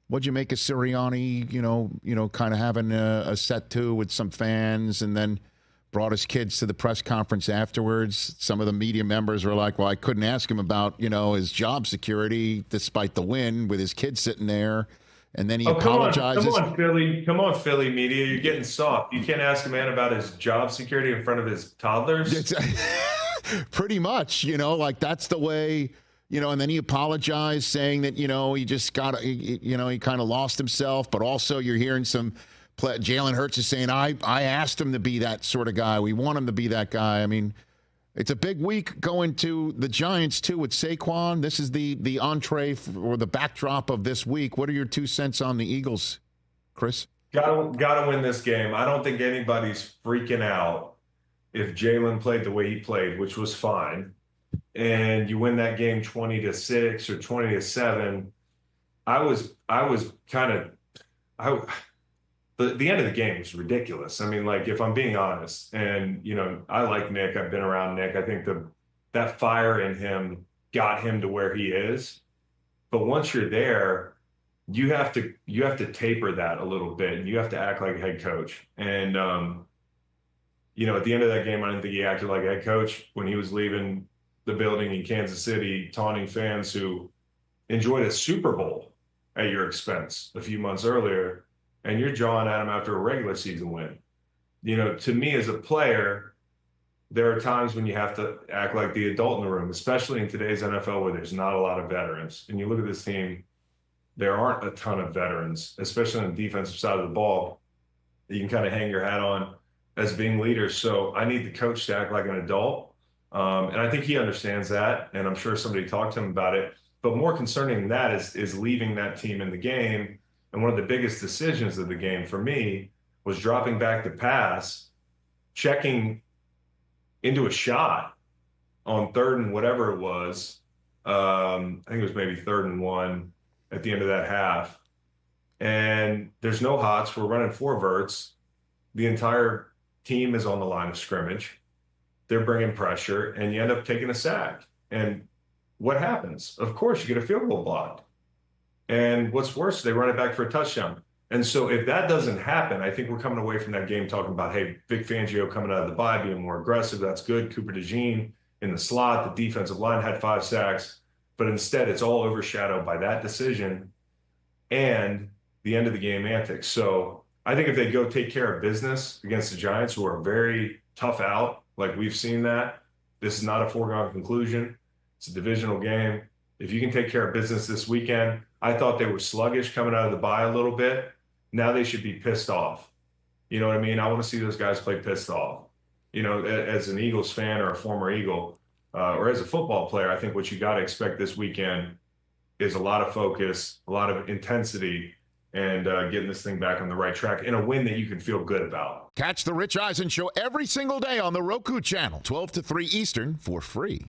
What'd you make of Sirianni, kind of having a set to with some fans, and then brought his kids to the press conference afterwards? Some of the media members were like, well, I couldn't ask him about, his job security despite the win with his kids sitting there. And then he apologizes. Come on, Philly media. You're getting soft. You can't ask a man about his job security in front of his toddlers. Pretty much, that's the way, and then he apologized saying that, he just got, he kind of lost himself. But also you're hearing some Jalen Hurts is saying, I asked him to be that sort of guy. We want him to be that guy. I mean, it's a big week going to the Giants, too, with Saquon. This is the entree or the backdrop of this week. What are your 2 cents on the Eagles, Chris? Gotta win this game. I don't think anybody's freaking out if Jalen played the way he played, which was fine, and you win that game 20-6 or 20-7. The end of the game was ridiculous. I mean, like, if I'm being honest, and, I like Nick. I've been around Nick. I think that fire in him got him to where he is. But once you're there, you have to taper that a little bit, and you have to act like a head coach. And, at the end of that game, I didn't think he acted like a head coach when he was leaving the building in Kansas City, taunting fans who enjoyed a Super Bowl at your expense a few months earlier. And you're jawing at him after a regular season win. To me as a player, there are times when you have to act like the adult in the room, especially in today's NFL where there's not a lot of veterans. And you look at this team, there aren't a ton of veterans, especially on the defensive side of the ball, that you can kind of hang your hat on as being leaders. So I need the coach to act like an adult. And I think he understands that. And I'm sure somebody talked to him about it. But more concerning than that is leaving that team in the game. And one of the biggest decisions of the game for me was dropping back to pass, checking into a shot on 3rd and whatever it was. I think it was maybe 3rd and 1 at the end of that half. And there's no hots. We're running 4 verts. The entire team is on the line of scrimmage. They're bringing pressure, and you end up taking a sack. And what happens? Of course, you get a field goal blocked. And what's worse, they run it back for a touchdown. And so if that doesn't happen, I think we're coming away from that game talking about, hey, Vic Fangio coming out of the bye, being more aggressive. That's good. Cooper DeJean in the slot. The defensive line had 5 sacks. But instead, it's all overshadowed by that decision and the end of the game antics. So I think if they go take care of business against the Giants, who are very tough out, like we've seen that, this is not a foregone conclusion. It's a divisional game. If you can take care of business this weekend, I thought they were sluggish coming out of the bye a little bit. Now they should be pissed off. You know what I mean? I want to see those guys play pissed off. As an Eagles fan or a former Eagle, or as a football player, I think what you got to expect this weekend is a lot of focus, a lot of intensity, and getting this thing back on the right track in a win that you can feel good about. Catch the Rich Eisen Show every single day on the Roku Channel, 12 to 3 Eastern, for free.